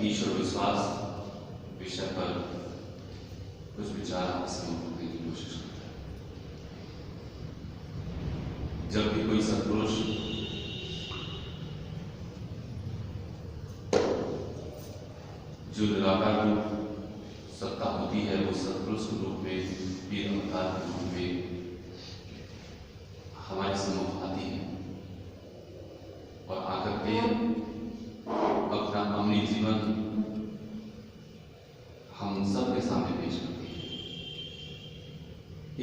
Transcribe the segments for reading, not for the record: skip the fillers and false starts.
ईश्वर विश्वास विषय पर कुछ विचार समूह करने की कोशिश करता है। जब भी कोई सत्पुरुष जो निराकार रूप सत्ता होती है वो सत्पुरुष के रूप में वीर अवतार के रूप में हमारे सम्मुख आती है और आकर के अपना अमली जीवन हम सब के सामने पेश करती है,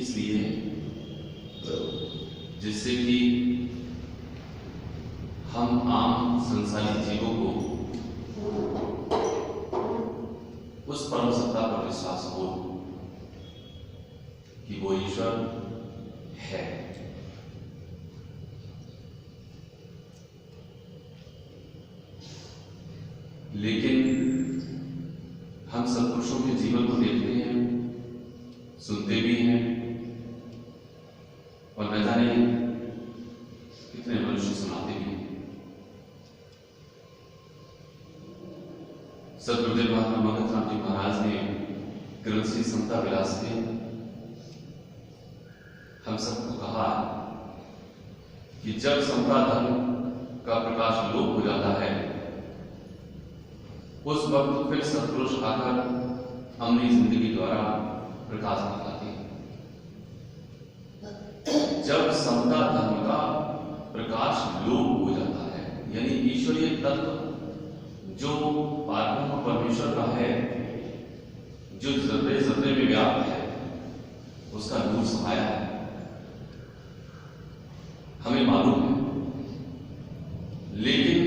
इसलिए जिससे कि हम आम संसारी जीवों को उस परम सत्ता पर विश्वास हो कि वो ईश्वर है। लेकिन हम सत्पुरुषों के जीवन को देखते हैं, सुनते भी हैं और न जाने कितने मनुष्य सुनाते भी हैं। सद्गुरुदेव महात्मा मगधराम जी महाराज ने ग्रंथ श्री समता विलास में हम सबको कहा कि जब समता धर्म का प्रकाश लोप हो जाता है उस वक्त फिर सत्पुरुष आकर अमली जिंदगी द्वारा प्रकाश दिखाते हैं। जब समता धर्म का प्रकाश लोप हो जाता है यानी ईश्वरीय तत्व जो पारब्रह्म परमेश्वर का है, जो जर्रे जर्रे में व्याप्त है, उसका नूर समाया है, हमें मालूम है। लेकिन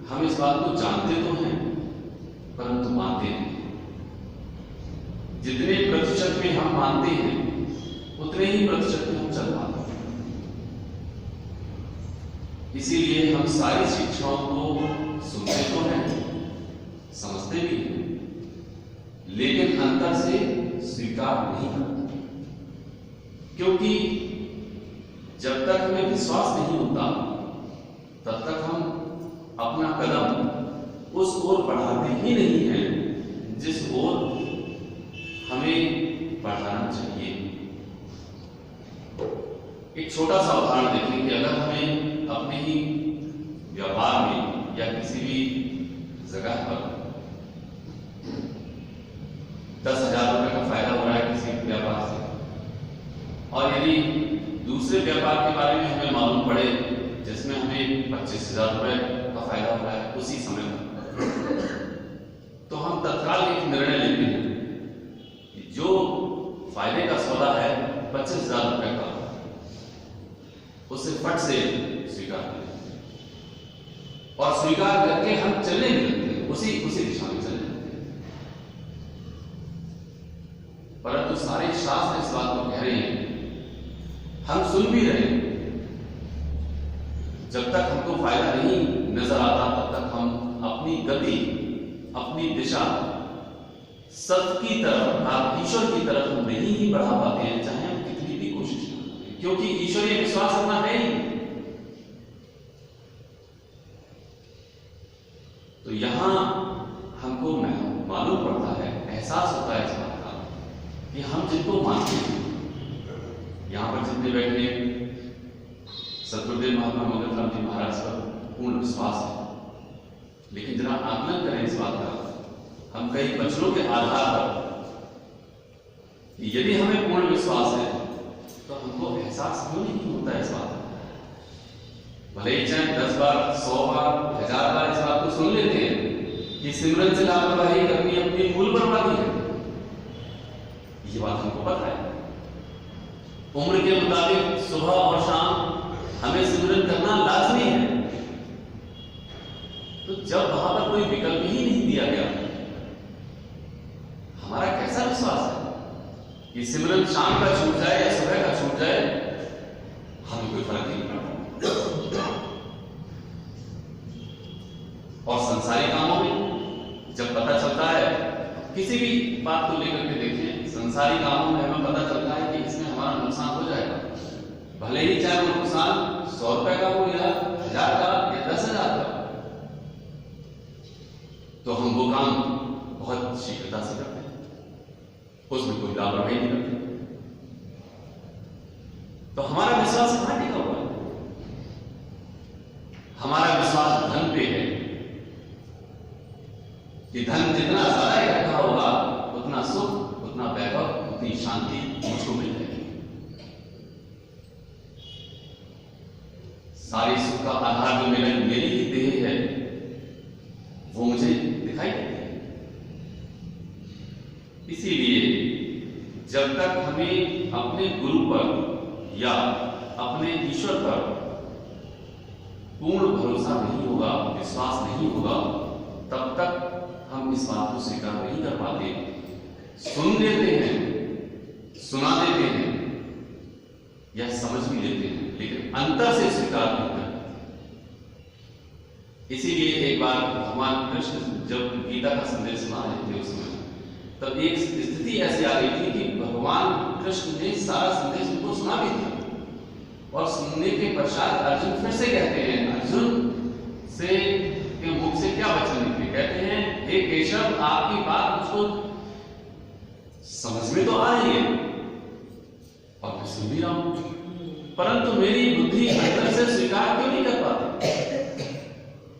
हम इस बात को जानते तो हैं परंतु मानते नहीं। जितने प्रतिशत में हम मानते हैं उतने ही प्रतिशत में हम चल पाते हैं। इसीलिए हम सारी शिक्षाओं को सुनते तो हैं, समझते भी हैं, लेकिन अंतर से स्वीकार नहीं करते, क्योंकि जब तक हमें विश्वास नहीं होता तब तक हम अपना कदम उस ओर बढ़ाते ही नहीं हैं जिस ओर हमें बढ़ाना चाहिए। एक छोटा सा उदाहरण देखें कि अगर हमें अपने ही व्यापार में या किसी भी जगह पर 10,000 रुपए का फायदा हो रहा है किसी व्यापार से, और यदि दूसरे व्यापार के बारे में हमें मालूम पड़े जिसमें हमें 25,000 रुपए का फायदा हो रहा है उसी समय में, तो हम तत्काल एक निर्णय लेते हैं कि जो फायदे का सौदा है 25,000 रुपए का, उसे फट से स्वीकार करते हैं और स्वीकार करके हम चलने भी लगते हैं, उसी दिशा में चलने लगते हैं। परंतु सारे शास्त्र इस बात को कह रहे हैं, हम सुन भी रहे हैं, जब तक हमको फायदा नहीं नजर आता तब तक हम अपनी गति, अपनी दिशा सत्य की तरफ, ईश्वर की तरफ नहीं ही बढ़ा पाते हैं, चाहे हम कितनी भी कोशिश करें, क्योंकि ईश्वरीय विश्वास अपना है ही। तो यहां हमको मालूम पड़ता है, एहसास होता है इस बात का कि हम जिनको मानते हैं, यहां पर जितने बैठे सद्गुरुदेव महात्मा मगधराम जी महाराज पर पूर्ण विश्वास है, लेकिन जरा आकलन करें इस बात का, हम कई वचनों के आधार पर कि यदि हमें पूर्ण विश्वास है तो हमको एहसास क्यों नहीं होता है इस बात का? भले ही चाहे 10 बार, 100 बार, 1000 बार इस बात को सुन लेते हैं कि सिमरन से लापरवाही करनी अपनी मूल बर्बादी है, ये बात हमको पता है। उम्र के मुताबिक सुबह और शाम हमें सिमरन करना लाजमी है। तो जब वहां पर कोई विकल्प ही नहीं दिया गया, हमारा कैसा विश्वास है कि सिमरन शाम का छूट जाए या सुबह का छूट जाए, हमें कोई फर्क नहीं पड़ता। और संसारी कामों में जब पता चलता है, किसी भी बात को लेकर के देखिए, संसारी कामों में हमें पता चलता है कि इसमें हमारा नुकसान हो जाएगा, भले ही चाहे वो नुकसान 100 रुपए का हो या 1000 का या 10,000 का, तो हम वो काम बहुत शीघ्रता से करते हैं, उसमें कोई लापरवाही नहीं करते। तो हमारा विश्वास कहां टिका हुआ है? हमारा विश्वास धन पे है कि धन जितना ज्यादा इकट्ठा होगा उतना सुख, उतना वैभव, उतनी शांति मुझको मिल जाएगी। सारे सुख का आधार जो मेरी ही देह है वो मुझे दिखाई देती है। इसीलिए जब तक हमें अपने गुरु पर या अपने ईश्वर पर पूर्ण भरोसा नहीं होगा, विश्वास नहीं होगा, तब तक हम इस बात को स्वीकार नहीं कर पाते। सुन लेते हैं, सुना देते हैं या समझ भी लेते हैं, लेकिन अंतर से स्वीकार नहीं करते। इसीलिए एक बार भगवान कृष्ण जब गीता का संदेश सुना रहे थे, उसमें तब एक स्थिति ऐसी आ गई थी कि भगवान कृष्ण ने सारा संदेश उनको सुना भी दिया, और सुनने के पश्चात अर्जुन फिर से कहते हैं, अर्जुन से के मुख से क्या वचन निकले? कहते हैं, हे केशव, आपकी बात मुझको समझ में तो आ रही है और मैं सुन भी रहा हूं, परंतु मेरी बुद्धि अंतर से स्वीकार क्यों नहीं कर पाती?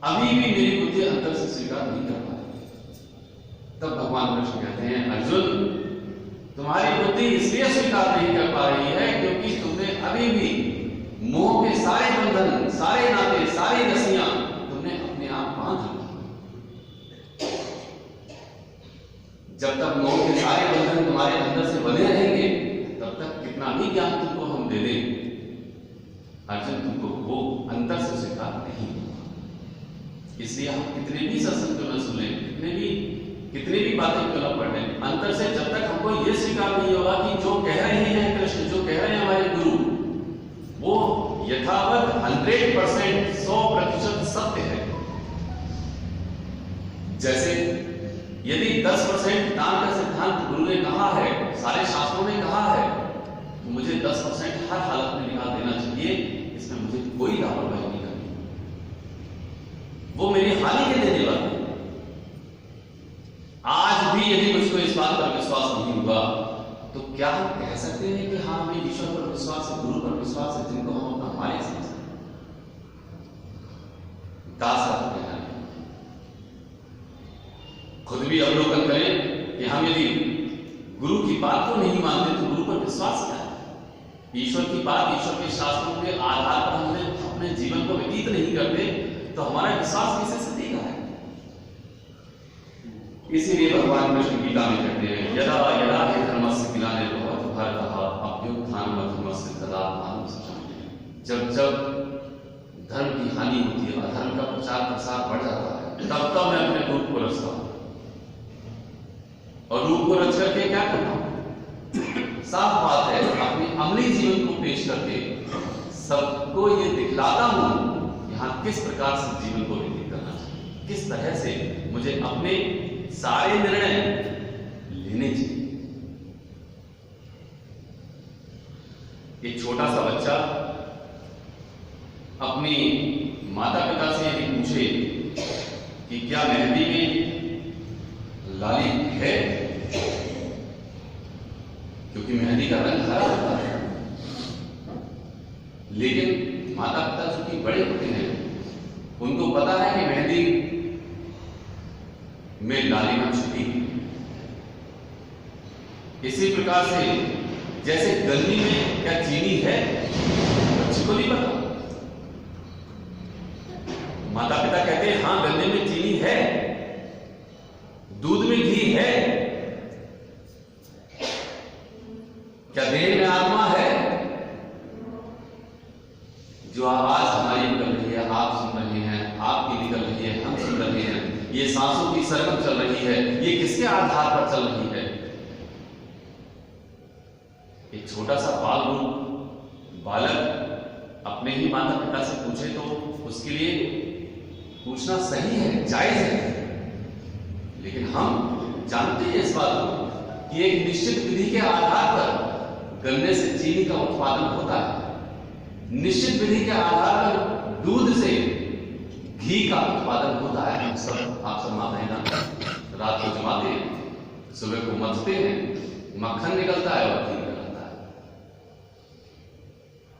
अभी भी मेरी बुद्धि अंतर से स्वीकार नहीं कर पाती। तब भगवान कृष्ण कहते हैं, अर्जुन, तुम्हारी बुद्धि इसलिए स्वीकार नहीं कर पा रही है क्योंकि तुमने अभी भी मोह के सारे बंधन, सारे नाते, सारी रस्सियां तुमने अपने आप बांध रखी। जब तक मोह के सारे बंधन तुम्हारे अंदर से बने रहेंगे, तब तक कितना भी ज्ञान तुमको हम दे दें, अर्जुन, तुमको वो अंतर से स्वीकार नहीं होगा। इसलिए हम कितने भी सत्संग क्यों न सुने, कितने भी बातें क्यों न पढ़ लें, अंतर से जब तक हमको ये स्वीकार नहीं होगा कि जो कह रहे हैं कृष्ण, जो कह रहे हैं हमारे गुरु, वो यथावत 100%, 100% सत्य है। जैसे यदि 10% दान का सिद्धांत गुरु ने कहा है, सारे शास्त्रों ने कहा है, तो मुझे 10% हर हालत में निकाल देना चाहिए, इसमें मुझे कोई लापरवाही नहीं करनी। वो मेरी हानि के देने वाले। आज भी यदि मुझको इस बात पर विश्वास नहीं हुआ, तो क्या हम कह सकते हैं कि हाँ, हमें ईश्वर पर विश्वास है, गुरु पर विश्वास है, जिनको हम अपना मालिक समझते हैं? दास रखते हैं। खुद भी अवलोकन करें कि हम यदि गुरु की बात को नहीं मानते तो गुरु पर विश्वास क्या है? ईश्वर की बात, ईश्वर के शास्त्रों के आधार पर हमने अपने जीवन को व्यतीत नहीं करते, तो हमारा विश्वास किसे से देगा है? इसीलिए भगवान कृष्ण गीता में कहते हैं, यदा यदा हि धर्मस्य ग्लानिर्भवति भारतः अभ्युत्थानमधर्मस्य तदात्मानं सृजाम्यहम्। जब जब धर्म की हानि होती है, अधर्म का प्रचार प्रसार बढ़ जाता है, तब तब मैं अपने रूप को रचता हूं। और रूप को रच करके क्या करता हूं? साफ बात है, अपने अमली जीवन को पेश करके सबको ये दिखलाता हूं यहां किस प्रकार से जीवन को व्यतीत करना चाहिए, किस तरह से मुझे अपने सारे निर्णय लेने चाहिए। एक छोटा सा बच्चा अपनी माता पिता से यदि पूछे कि क्या मेहंदी में लाली है, क्योंकि मेहंदी का रंग हरा होता है, लेकिन माता पिता जो कि बड़े होते हैं, उनको पता है कि मेहंदी में लालिमा छुपी, इसी प्रकार से जैसे गन्नी में क्या चीनी है, बच्चे को नहीं पता। माता पिता कहते हैं हाँ गन्ने में चीनी है, दूध में घी है, क्या देह में आत्मा है? जो आवाज हमारी निकल रही है, आप सुन रहे हैं, आपकी निकल रही है, हम सुन रहे हैं, ये सांसों की सरगम चल रही है, ये किसके आधार पर चल रही है? एक छोटा सा बालक अपने ही माता पिता से पूछे तो उसके लिए पूछना सही है, जायज है, लेकिन हम जानते हैं इस बात को कि एक निश्चित विधि के आधार पर गन्ने से चीनी का उत्पादन होता है, निश्चित विधि के आधार पर दूध से घी का उत्पादन होता है। हम सब, आप सब माताएं ना रात को जमाते हैं, सुबह को मथते हैं, मक्खन निकलता है और घी निकलता है।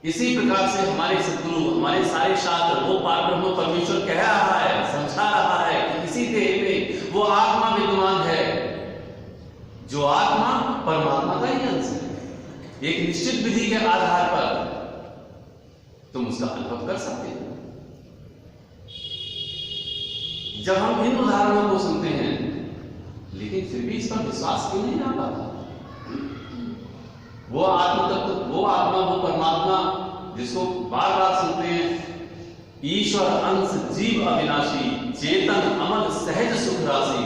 इसी प्रकार से हमारे सद्गुरु, हमारे सारे शास्त्र, वो पारब्रह्म परमेश्वर कह रहा है, समझा रहा है कि इसी देह में वो आत्मा विद्यमान है, जो आत्मा परमात्मा का ही अंश है। एक निश्चित विधि के आधार पर तुम उसका अनुभव कर सकते हो। जब हम इन उदाहरणों को सुनते हैं, लेकिन फिर भी इस पर विश्वास क्यों नहीं आ पाता? वो आत्म तत्व, वो आत्मा, वो परमात्मा जिसको बार बार सुनते हैं, ईश्वर अंश जीव अविनाशी, चेतन अमल सहज सुख राशि।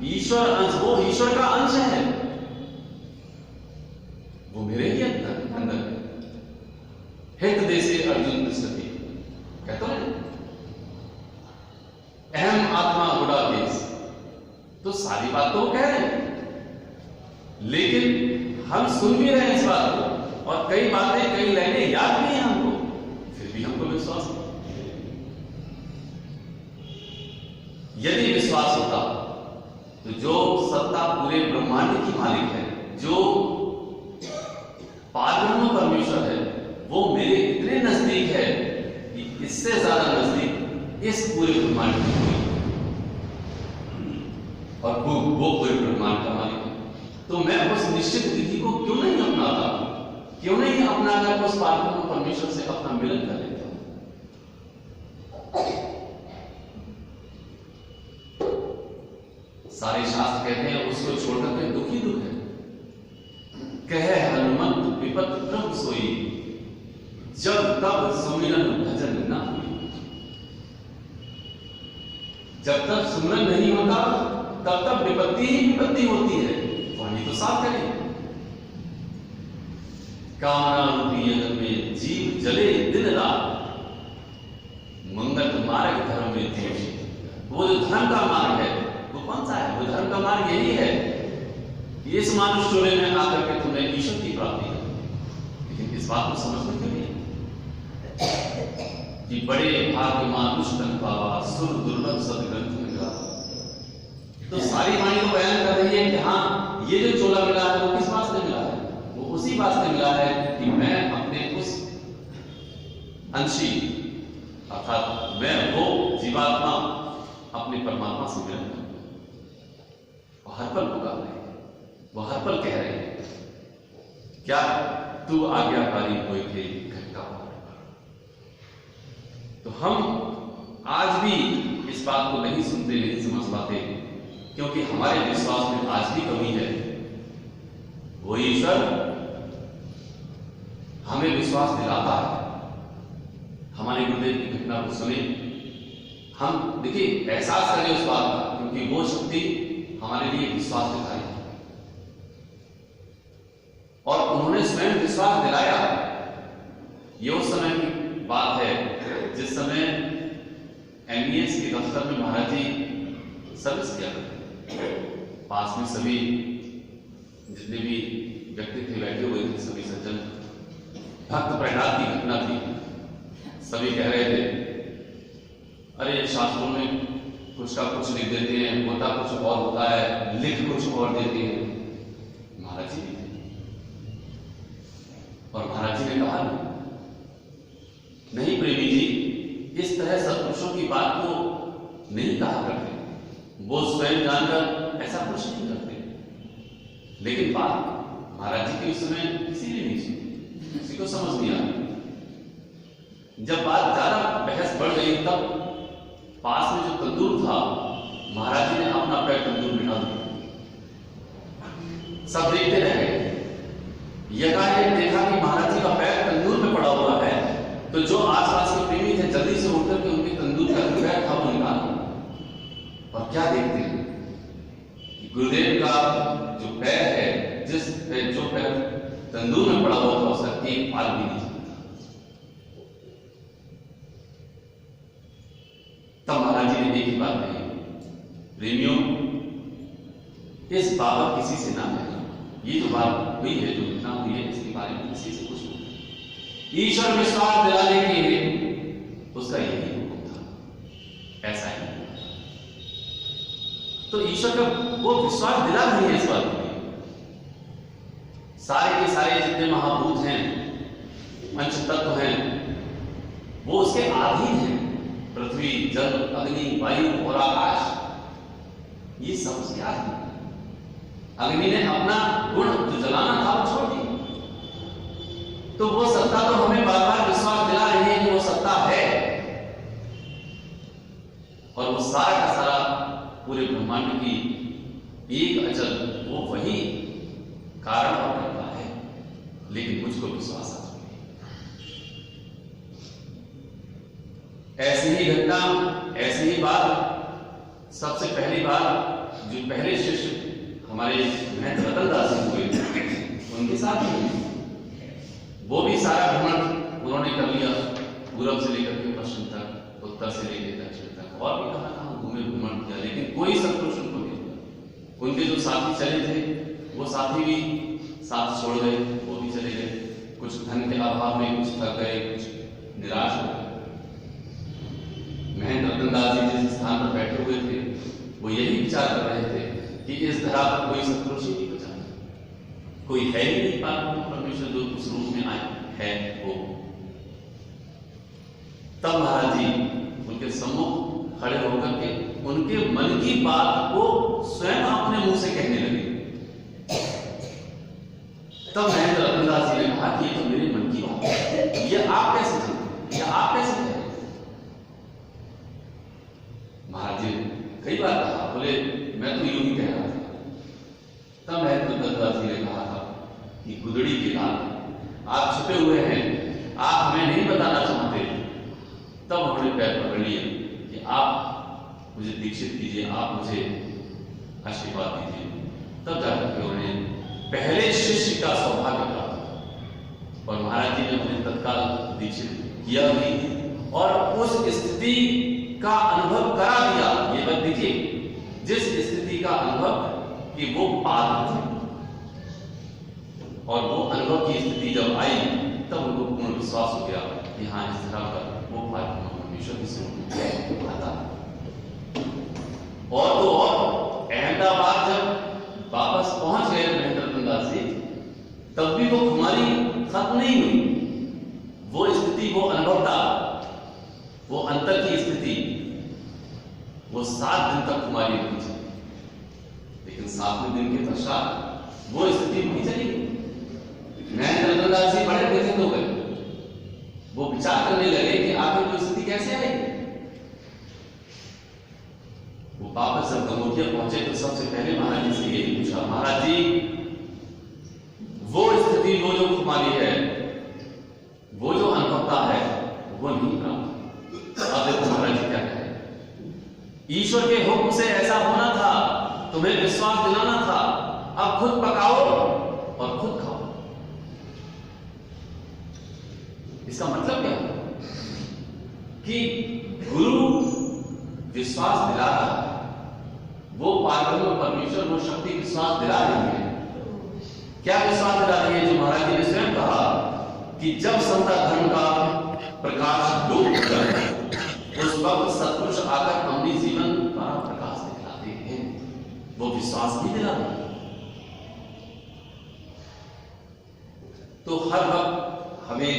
ईश्वर अंश, वो ईश्वर का अंश है, वो मेरे ही अंदर हित देशे अर्जुन दृष्टि कहते हैं, अहम आत्मा गुड़ा देश। तो सारी बात तो वो कह रहे हैं, लेकिन हम सुन भी रहे हैं इस बात को, और कई बातें, कई लाइनें याद भी हैं हमको, फिर भी हमको विश्वास नहीं। यदि विश्वास होता तो जो सत्ता पूरे ब्रह्मांड की मालिक है, जो पारब्रह्म परमेश्वर है, वो मेरे इतने नजदीक है कि इससे ज्यादा नजदीक इस पूरे ब्रह्मांड की, और वो पूरे ब्रह्मांड का मालिक है। तो मैं उस निश्चित विधि को क्यों नहीं अपनाता? क्यों नहीं अपनाकर उस पारब्रह्म परमेश्वर से अपना मिलन कर लेता? सारे शास्त्र कहते हैं उसको छोड़कर के दुखी दुख है। कहे हनुमंत विपत प्रभु सोई, जब तब सुमिरन भजन ना हुई। जब तक सुमिरन नहीं होता तब तक विपत्ति ही विपत्ति होती है। वाणी तो साफ करें, कामना रूपी यज्ञ में जीव जले दिन रात, मंगल मार्ग धर्म में तेज। वो जो धर्म का मार्ग है वो कौन सा है? वो धर्म का मार्ग यही है कि इस मानुष टोले में आकर के तुमने ईश्वर की प्राप्ति कर। लेकिन इस बात को समझने के लिए कि बड़े भाग्य मानुष तन पावा, सुर दुर्लभ सदग्रंथ मिला। तो सारी वाणी तो बयान कर रही है कि हाँ, ये जो चोला मिला है वो किस बात से मिला है? वो उसी बात से मिला है कि मैं अपने उस अंशी, अर्थात मैं वो जीवात्मा अपने परमात्मा से मिलन करूं। वो हर पल पुकार रहे हैं, वो हर पल कह रहे हैं, क्या तू आज्ञाकारी कोई थे घटका। तो हम आज भी इस बात को नहीं सुनते, नहीं समझ पाते, क्योंकि हमारे विश्वास में आज भी कमी है। वो ईश्वर हमें विश्वास दिलाता है। हमारे गुरुदेव की घटना को सुने, हम देखिए एहसास करें उस बात का, क्योंकि वो शक्ति हमारे लिए विश्वास दिलाई और उन्होंने स्वयं विश्वास दिलाया। ये उस समय की बात है जिस समय एमईएस के दफ्तर में महाराज जी सर्विस किया करते, पास में सभी जितने भी व्यक्ति थे बैठे हुए थे, सभी सज्जन। भक्त प्रहलाद की घटना थी, सभी कह रहे थे अरे शास्त्रों में कुछ का कुछ लिख देते हैं, होता कुछ और होता है, लिख कुछ और देते हैं। महाराज जी और महाराज जी ने कहा नहीं प्रेमी जी, इस तरह सत्पुरुषों की बात को नहीं कहा करते, वो स्वयं जानकर ऐसा कुछ नहीं करते। लेकिन बात महाराज जी की उस समय किसी ने नहीं सुनी, किसी को समझ नहीं आया। जब बात ज्यादा बहस बढ़ गई तब पास में जो तंदूर था, महाराज जी ने अपना पैर तंदूर में डाल दिया। सब देखते रह गए। यकाएक देखा कि महाराज जी का पैर तंदूर में पड़ा हुआ है, तो जो आसपास के प्रेमी थे जल्दी से उठकर के उनके तंदूर का पैर था वो निकाला। और क्या देखते हैं कि गुरुदेव का जो पैर है, जो पैर तंदूर में पड़ा हुआ था, उसका एक पाल भी नहीं चलता। तब महाराज जी ने एक ही बात कही, प्रेमियों, इस बाबत किसी से ना कहना। ये जो बात हुई है, जो घटना हुई है, इसके बारे में किसी से कुछ नहीं। ईश्वर विश्वास दिलाने के लिए उसका यही हुक्म था, ऐसा ही। तो ईश्वर का वो विश्वास दिला नहीं है इस बात में। सारे के सारे जितने महाभूत हैं, पंच तत्व हैं, वो उसके अधीन हैं। पृथ्वी, जल, अग्नि, वायु और आकाश, ये सब उसके अधीन है। अग्नि ने अपना गुण जो जलाना था वो छोड़ दिया। तो वो सत्ता तो हमें बार बार विश्वास दिला रही है कि वो सत्ता है, और वो सारा का सारा पूरे ब्रह्मांड की एक अचल वो वही कारण और करता है। लेकिन मुझको विश्वास आ चुका है। ऐसी ही घटना, ऐसी ही बात सबसे पहली बार जो पहले शिष्य हमारे महंत रतन दास जी हुए, उनके साथ वो भी सारा भ्रमण उन्होंने कर लिया, पूरब से लेकर के पश्चिम तक, उत्तर से लेकर दक्षिण तक, और भी कहां घूमे, भ्रमण किया, लेकिन कोई सत्पुरुष उनको नहीं मिला। उनके जो साथी चले थे, वो साथी भी साथ छोड़ गए, वो भी चले गए। कुछ धन के अभाव में कुछ थक गए, कुछ निराश हो गए। महंत रतन दास जी जिस स्थान पर बैठे हुए थे, वो यही विचार कर रहे थे कि इस धरा पर कोई सत्पुरुष ही नहीं बचा, कोई है ही नहीं परमेश्वर जो उस रूप में आए है वो। तब महाराज जी उनके सम्मुख खड़े होकर के उनके मन की बात को स्वयं अपने मुंह से कहने लगे। तब महेंद्र रतनदास जी ने कहा कि ये तो मेरे मन की बात है, ये आप कैसे जानते, ये आप कैसे कह रहे? महाराज जी कई बार कहा, बोले मैं तो यूं ही कह रहा था। तब महेंद्र रतनदास जी ने कहा था कि गुदड़ी के लाल, आप छुपे हुए हैं, आप हमें नहीं बताना चाहते। तब उन्होंने पैर पकड़ लिए कि आप मुझे दीक्षित कीजिए, आप मुझे आशीर्वाद दीजिए। तब जाकर उन्होंने पहले शिष्य का सौभाग्य प्राप्त, और महाराज जी ने उन्हें तत्काल दीक्षित किया भी, और उस स्थिति का अनुभव करा दिया। ये बात देखिए, जिस स्थिति का अनुभव कि वो पाद थे, और वो अनुभव की स्थिति जब आई, तब उनको पूर्ण विश्वास हो गया कि हाँ, इस तरह का वो परमेश्वर की स्वरूप आता। और तो और अहमदाबाद जब वापस पहुंच गए महेंद्र रतनदास जी, तब भी वो खुमारी खत्म नहीं हुई। वो स्थिति, वो अनुभव था, वो अंतर की स्थिति, वो 7 दिन तक खुमारी हुई थी। लेकिन 7वें दिन के पश्चात वो स्थिति नहीं चली गई। महेंद्र रतनदास जी बड़े व्यथित हो गए। वो विचार करने लगे कि आखिर वो स्थिति कैसे आई। वो वापस जब गंगोटिया पहुंचे तो सबसे पहले महाराज जी से यही पूछा, महाराज जी, वो स्थिति, वो जो खुमारी है, वो जो अनुभवता है, वो नहीं प्राप्त। अब देखो महाराज जी क्या कहे, ईश्वर के हुक्म से ऐसा होना था, तुम्हें विश्वास दिलाना था, अब खुद पकाओ और खुद खाओ। इसका मतलब क्या है कि गुरु विश्वास दिला रहा है, वो पारब्रह्म परमेश्वर, वो शक्ति विश्वास दिला रही है। क्या विश्वास दिला रही है? जो महाराज जी ने स्वयं कहा कि जब संता धर्म का प्रकाश डूब जाए, उस वक्त सत्पुरुष आकर अपने जीवन का प्रकाश दिखलाते हैं। वो विश्वास नहीं दिला रहा। तो हर वक्त हमें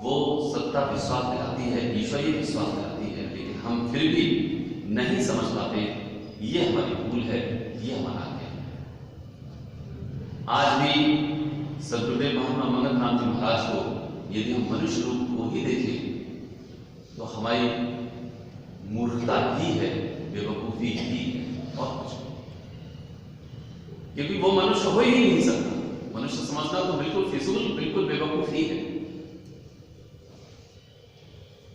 वो सत्ता विश्वास दिलाती है, ईश्वरीय विश्वास दिलाती है, लेकिन हम फिर भी नहीं समझ पाते। ये हमारी भूल है, ये हमारा आज्ञा है। आज भी सदगुरुदेव महात्मा मंगलनाथ जी महाराज को यदि हम मनुष्य रूप को ही देखें तो हमारी मूर्खता ही है, बेवकूफी ही है और कुछ नहीं। क्योंकि वो मनुष्य हो ही नहीं सकता। मनुष्य समझना तो बिल्कुल फिजूल, बिल्कुल बेवकूफी है।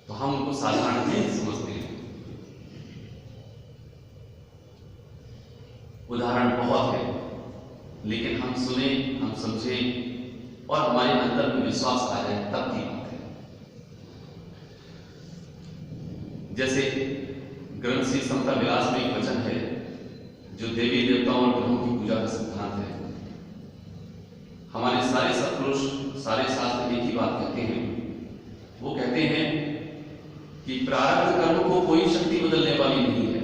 तो हम उनको साधारण नहीं समझते हैं। उदाहरण बहुत है, लेकिन हम सुने, हम समझे और हमारे अंदर में विश्वास आ जाए तब की बात है। जैसे ग्रंथ श्री समता विलास में एक वचन है जो देवी देवताओं और ग्रहों की पूजा का सिद्धांत है। हमारे सारे सत्पुरुष, सारे शास्त्र एक ही बात कहते हैं। वो कहते हैं कि प्रारब्ध कर्म को कोई शक्ति बदलने वाली नहीं है।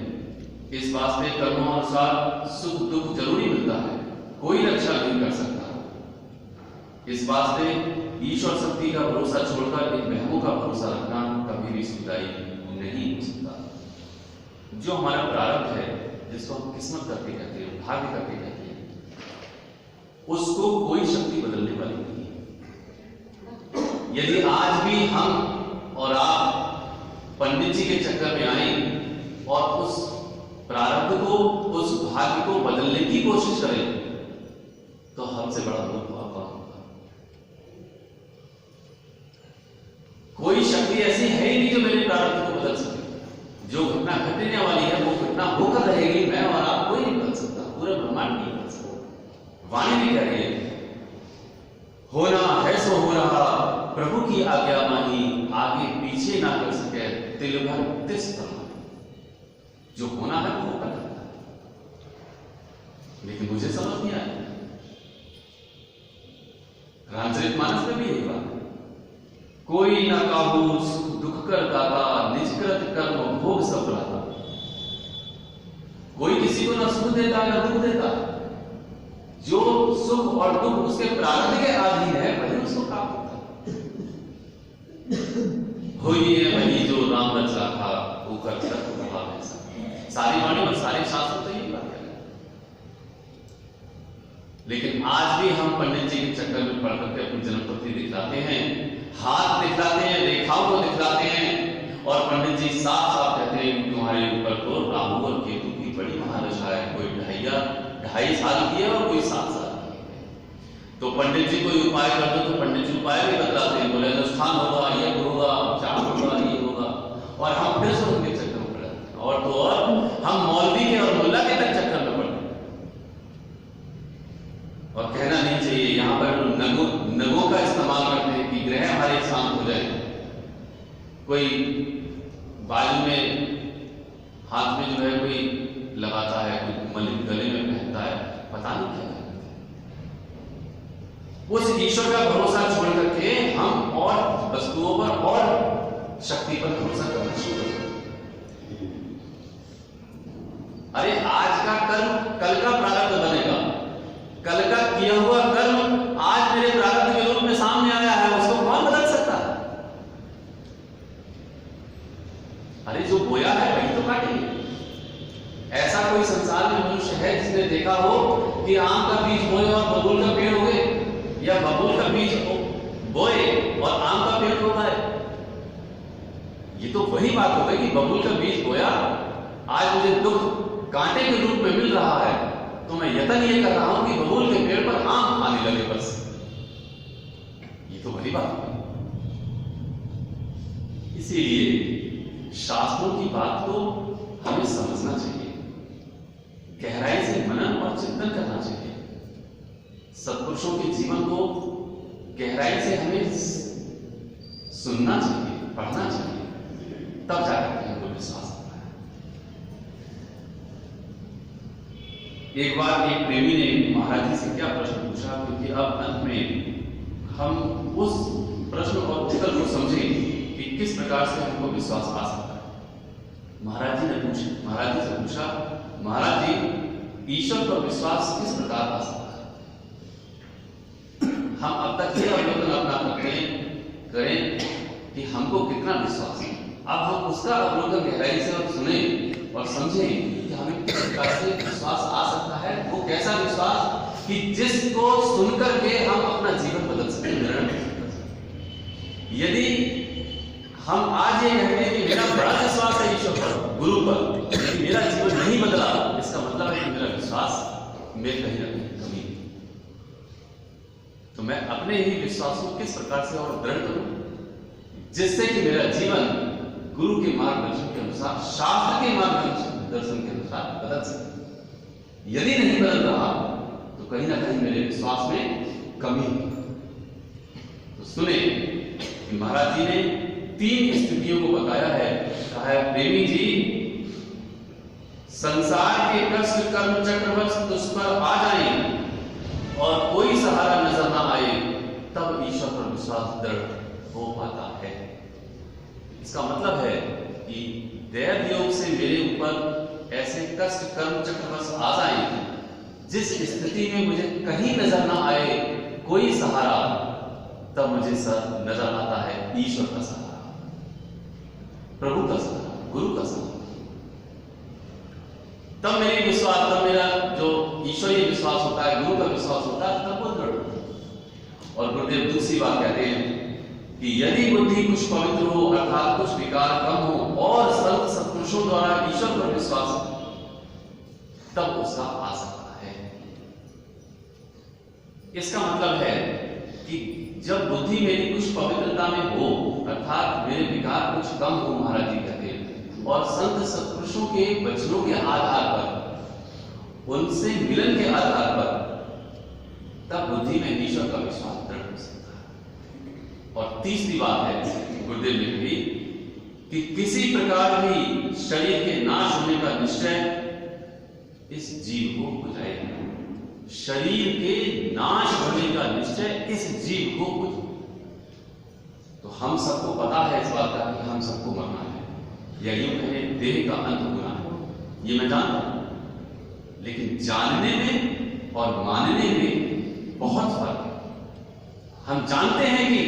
इस वास्ते कर्मों अनुसार सुख दुख जरूरी मिलता है, कोई रक्षा नहीं कर सकता। इस वास्ते ईश्वर शक्ति का भरोसा छोड़कर इन वहमों का भरोसा रखना कभी भी सुखदायी नहीं हो सकता। जो हमारा प्रारब्ध है, जिसको हम किस्मत करके कहते हैं, भाग्य करके कहते हैं, उसको कोई शक्ति बदलने वाली नहीं है। यदि आज भी हम और आप पंडित जी के चक्कर में आए और उस प्रारब्ध को, उस भाग्य को बदलने की कोशिश करें तो हमसे बड़ा मूर्ख और कौन होगा। कोई शक्ति ऐसी है ही नहीं जो मेरे प्रारब्ध को बदल सके। जो घटना घटने वाली है वो घटना होकर रहेगी। मैं और आप कोई नहीं बदल सकता, पूरा ब्रह्मांड नहीं बदल सकता। वाणी भी कह रही है, होना है सो हो रहा, प्रभु की आज्ञा मानी, आगे पीछे ना कर सके तिल भर तिस तरह। जो होना है वो होकर रहता है, लेकिन मुझे समझ नहीं आया। रामचरितमानस में भी यही बात है, कोई ना काबू सुख दुख कर दाता, निजकृत कर्म भोग सब लाता। कोई किसी को ना सुख देता ना दुख देता। जो सुख और दुख उसके प्रारब्ध के अधीन है वही उसको प्राप्त होता है। वही जो राम रच रखा वो कर प्रभाव ऐसा। सारी वाणी और सारे शास्त्र तो यही बात है। लेकिन आज भी हम पंडित जी के चक्कर में पड़ करके अपनी जन्मपत्री दिखलाते हैं, हाथ दिखलाते हैं, रेखाओं को दिखलाते हैं और पंडित जी साफ साफ कहते हैं तुम्हारे ऊपर तो राहु और केतु की बड़ी महादशा है। कोई 2.5 साल की है और कोई 7 साल की है। तो पंडित जी कोई उपाय कर दो तो पंडित जी उपाय भी बतलाते हैं, बोले अनुष्ठान होगा, ये होगा, चार होगा, ये होगा, और हम फिर से उनके चक्कर में पड़ जाते हैं। और तो और हम मौलवी के और मुल्ला के तक चक्कर में पड़ते हैं। और कहना नहीं चाहिए, यहां पर नगों का इस्तेमाल करते हैं कि ग्रह हमारे शांत हो जाए। कोई बाजू में हाथ में जो है कोई लगाता है, कोई मलिक गले में पहनता है, पता नहीं क्या करते हैं। उस ईश्वर का भरोसा छोड़ करके हम और वस्तुओं पर और शक्ति पर भरोसा करना शुरू कर देते। अरे आज का कर्म कल का प्रारब्ध बनेगा। कल का किया हुआ कर्म आज मेरे प्रारब्ध के रूप में सामने आया है, उसको कौन बदल सकता है? अरे जो बोया है वही तो काटेंगे। ऐसा कोई संसार में मनुष्य है जिसने देखा हो कि आम का बीज बोए और बबूल का पेड़ हो गए, या बबूल का बीज बोए और आम का पेड़ हो गए? ये तो वही बात हो गई कि बबूल का बीज बोया, आज मुझे दुख कांटे के रूप में मिल रहा है, तो मैं यतन ये कर रहा हूं कि बबूल के पेड़ पर आम आने लगे बस। ये तो वही बात है। इसीलिए शास्त्रों की बात को हमें समझना चाहिए, गहराई से मनन और चिंतन करना चाहिए। सत्पुरुषों के जीवन को गहराई से हमें सुनना चाहिए, पढ़ना चाहिए, तब जाकर के हमको विश्वास होता है। एक बार एक प्रेमी ने महाराज जी से क्या प्रश्न पूछा, क्योंकि अब अंत में हम उस प्रश्न और उत्तर को समझें कि किस प्रकार से हमको विश्वास आ सकता है। महाराज जी से पूछा, महाराज जी ईश्वर पर विश्वास किस प्रकार आ सकता है? हम अब तक ये अवलोकन अपना करें कि हमको कितना विश्वास है। अब हम उसका अवलोकन गहराई से और सुने और समझें कि हमें किस प्रकार से विश्वास आ सकता है। वो कैसा विश्वास कि जिसको सुनकर के हम अपना जीवन बदल सकते हैं। यदि हम आज ये कहते हैं कि मेरा बड़ा विश्वास है ईश्वर पर, गुरु पर, लेकिन मेरा जीवन नहीं बदला, इसका मतलब है कि मेरा विश्वास में कहीं ना कहीं कमी है। तो मैं अपने ही विश्वास को किस प्रकार से और दृढ़ करूं जिससे कि मेरा जीवन गुरु के मार्गदर्शन के अनुसार, शास्त्र के मार्गदर्शन के अनुसार बदल सके। यदि नहीं बदल रहा तो कहीं ना कहीं मेरे विश्वास में कमी है। तो सुने कि महाराज जी ने 3 स्थितियों को बताया है। कहा है, प्रेमी जी, संसार के कष्ट कर्म चक्रवश तुझ पर आ जाए और कोई सहारा नजर ना आए, तब ईश्वर पर विश्वास दृढ़ हो पाता है। इसका मतलब है कि दैव योग से मेरे ऊपर ऐसे कष्ट कर्म चक्रवश आ जाए जिस स्थिति में मुझे कहीं नजर ना आए कोई सहारा, तब मुझे नजर आता है ईश्वर का सहारा, प्रभु का सहारा, गुरु का सहारा। तब मेरी विश्वास, तब मेरा जो ईश्वरीय विश्वास होता है, गुरु का विश्वास होता है, तब वो दृढ़। और गुरुदेव दूसरी बात कहते हैं कि यदि बुद्धि कुछ पवित्र हो, अर्थात कुछ विकार कम हो और संत सत्पुरुषों द्वारा ईश्वर पर विश्वास हो, तब उसका आ सकता है। इसका मतलब है कि जब बुद्धि मेरी कुछ पवित्रता में हो, अर्थात मेरे विकार कुछ कम हो, महाराज जी कहते हैं, और संत सत्पुरुषों के वचनों के आधार पर, उनसे मिलन के आधार पर, तब बुद्धि में ईश्वर का विश्वास दृढ़ हो सकता है। और तीसरी बात है गुरुदेव ने कही कि किसी प्रकार भी शरीर के नाश होने का निश्चय इस जीव को हो जाएगा। शरीर के नाश होने का निश्चय इस जीव को हो। तो हम सबको पता है इस बात का कि हम सबको मरना है, या यूं कहें देह का अंत होना है, ये मैं जानता हूं। लेकिन जानने में और मानने में बहुत फर्क है। हम जानते हैं कि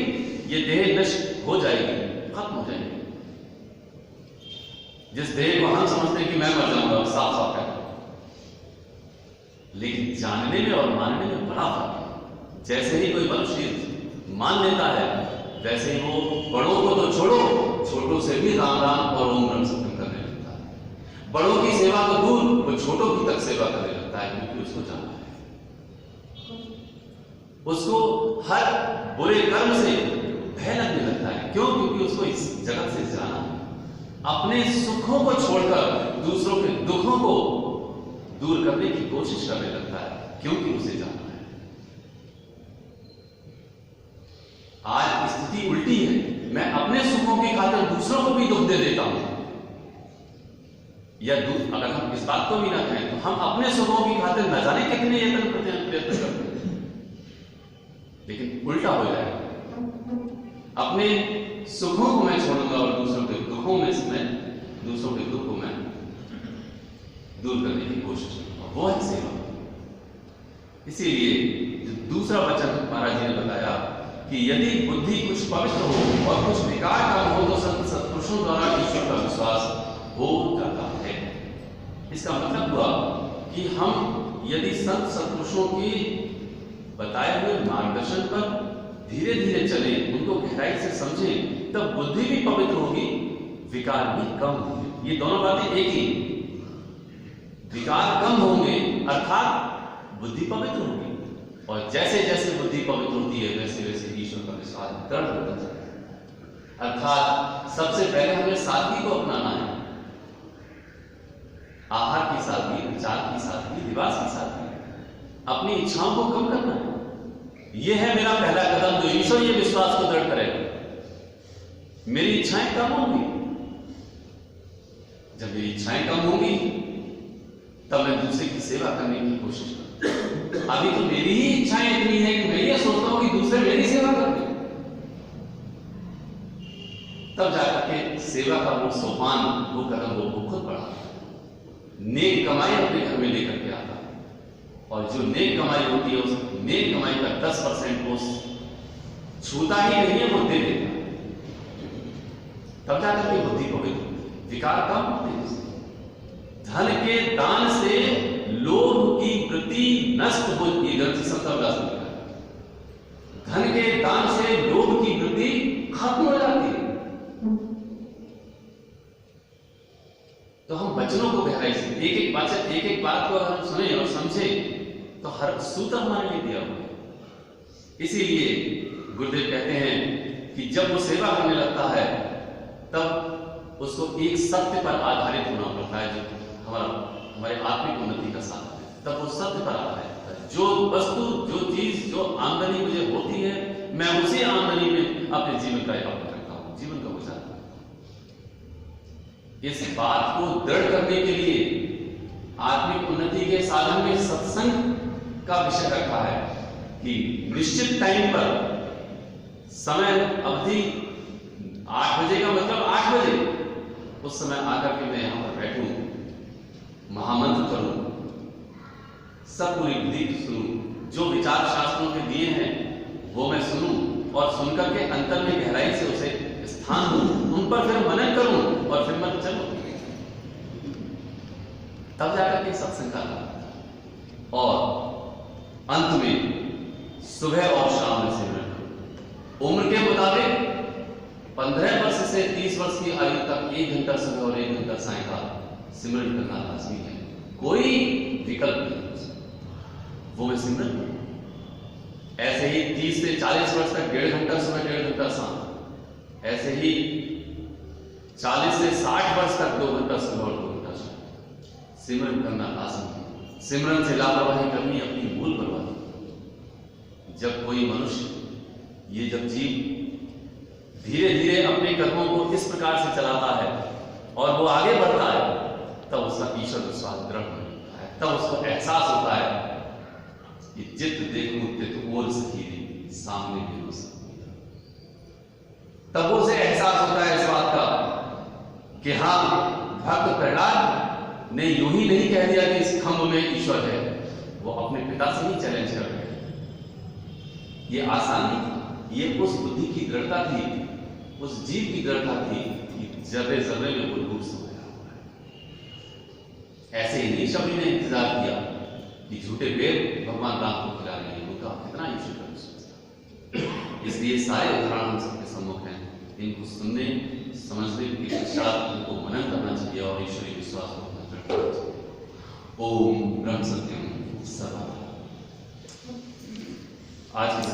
ये देह नष्ट हो जाएगी, खत्म हो जाएगी। जिस देह को हम समझते हैं कि मैं मर जाऊंगा, साफ साफ है, लेकिन जानने में और मानने में बड़ा फर्क है। जैसे ही कोई मनुष्य मान लेता है, वैसे ही वो बड़ों को तो छोड़ो, छोटों से भी राम राम और ओम ब्रह्म सत्यम करने लगता है। बड़ों की सेवा को दूर, वो छोटों की तक सेवा करने लगता है, क्योंकि उसको जानना है। उसको हर बुरे कर्म से भय लगने लगता है। क्यों? क्योंकि उसको इस जगत से जाना है। अपने सुखों को छोड़कर दूसरों के दुखों को दूर करने की कोशिश करने लगता है, क्योंकि उसे जानना है। आज स्थिति उल्टी है। मैं अपने सुखों की खातिर दूसरों को भी दुख दे देता हूं, या अगर हम इस बात को भी ना कहें तो हम अपने सुखों की खातिर न जाने कितने यत्न प्रयत्न करते हैं, लेकिन उल्टा हो जाएगा। अपने सुखों को मैं छोड़ूंगा और दूसरों के दुखों में से मैं दूसरों के दुख को मैं दूर करने की कोशिश करूंगा। वो है सेवा। इसीलिए जो दूसरा वचन महाराज जी ने बताया कि यदि बुद्धि कुछ पवित्र हो और कुछ विकार कम हो, तो संत सत्पुरुषों द्वारा ईश्वर का विश्वास हो जाता है। इसका मतलब हुआ कि हम यदि संत सत्पुरुषों के बताए हुए मार्गदर्शन पर धीरे धीरे चले, उनको गहराई से समझें, तब बुद्धि भी पवित्र होगी, विकार भी कम होंगे। ये दोनों बातें एक ही। विकार कम होंगे अर्थात बुद्धि पवित्र होगी, और जैसे जैसे बुद्धि पवित्र होती है वैसे वैसे ईश्वर का विश्वास दृढ़ होता जाता है। अर्थात सबसे पहले हमें सादगी को अपनाना है। आहार की सादगी, विचार की सादगी, लिबास की सादगी, अपनी इच्छाओं को कम करना है। यह है मेरा पहला कदम जो ईश्वरीय विश्वास को दृढ़ करेगा। मेरी इच्छाएं कम होंगी। जब मेरी इच्छाएं कम होंगी तब मैं दूसरे की सेवा करने की कोशिश करूंगा। अभी तो मेरी ही इच्छाएं इतनी है कि मैं ये सोचता हूं कि दूसरे मेरी सेवा करते, तब जाकर के सेवा का वो सोपान, वो कदम वो खुद बढ़ा। नेक कमाई अपने घर में लेकर के आता, और जो नेक कमाई होती है उस नेक कमाई का 10% को छूता ही नहीं है, वो दे देता। तब जाकर के बुद्धि पवित्र, विकार कम होते हैं। धन के दान से लोभ की वृद्धि वृत्ति नष्ट हो, ये ग्रंथि संतरदास ने लिखा है। धन के दान से लोभ की वृत्ति खत्म हो जाती है। तो हम वचनों को गहराई से एक एक बात को अगर हम सुने और समझे तो हर सूत्र हमारे लिए दिया हुआ है। इसीलिए गुरुदेव कहते हैं कि जब वो सेवा करने लगता है तब उसको एक सत्य पर आधारित होना पड़ता है, जो हमारे आत्मिक उन्नति का साधन है। तब वो सत्य पर आधारित है। जो वस्तु, जो चीज, जो आमदनी मुझे होती है, मैं उसी आमदनी में अपने जीवन का यापन करता हूं, जीवन का गुजारा। इस बात को दृढ़ करने के लिए आत्मिक उन्नति के साधन में सत्संग का विषय रखा है कि निश्चित टाइम पर, समय अवधि 8 बजे का मतलब 8 बजे, उस समय आकर के मैं यहां पर बैठूं, महामंत्र करूं, सब पूरी विधि सुनूं, जो विचार शास्त्रों के दिए हैं वो मैं सुनूं और सुनकर के अंतर में गहराई से उसे स्थान दूं, उन पर फिर मनन करूं और फिर मैं चलूं, तब जाकर के सत्संग का लाभ। और अंत में सुबह और शाम में सिमरन करूं। उम्र के मुताबिक 15 वर्ष से 30 वर्ष की आयु तक 1 घंटा सुबह और 1 घंटा सायंकाल सिमरन करना लाजमी है, कोई विकल्प नहीं, वो मैं सिमरन करूं। ऐसे ही 30 से 40 वर्ष तक 1.5 घंटा सुबह 1.5 घंटा शाम, ऐसे ही 40 से 60 वर्ष तक 2 घंटा सुबह और 2 घंटा शाम सिमरन करना लाजमी है। सिमरन से लापरवाही करनी अपनी मूल बर्बादी। जब कोई मनुष्य, ये जब जीव धीरे धीरे अपने कर्मों को इस प्रकार से चलाता है और वो आगे बढ़ता है, तब उसका ईश्वर विश्वास दृढ़ होता है, तब उसको एहसास होता है कि जित देखूं तित ओर सकीरी, सामने भी हो सकती है। तब उसे एहसास होता है इस बात का कि हाँ, भक्त प्रहलाद ने यूं ही नहीं कह दिया कि इस खंभ में ईश्वर है, वो अपने पिता से ही चैलेंज कर रहे हैं। ये आसानी थी, ये उस बुद्धि की दृढ़ता थी, उस जीव की दृढ़ता थी कि जर्रे जर्रे में वो रूप समाया हुआ है। ऐसे ही नहीं शबरी ने इंतजार किया कि झूठे वेद भगवान राम को खिला रहे हैं, उनका कितना ईश्वर का विश्वास। इसलिए सारे उदाहरण हम सबके सम्मुख हैं, इनको सुनने समझने के पश्चात उनको मनन करना चाहिए और ईश्वरीय विश्वास को अपना दृढ़ करना चाहिए। ओम ब्रह्म सत्यम सदा। आज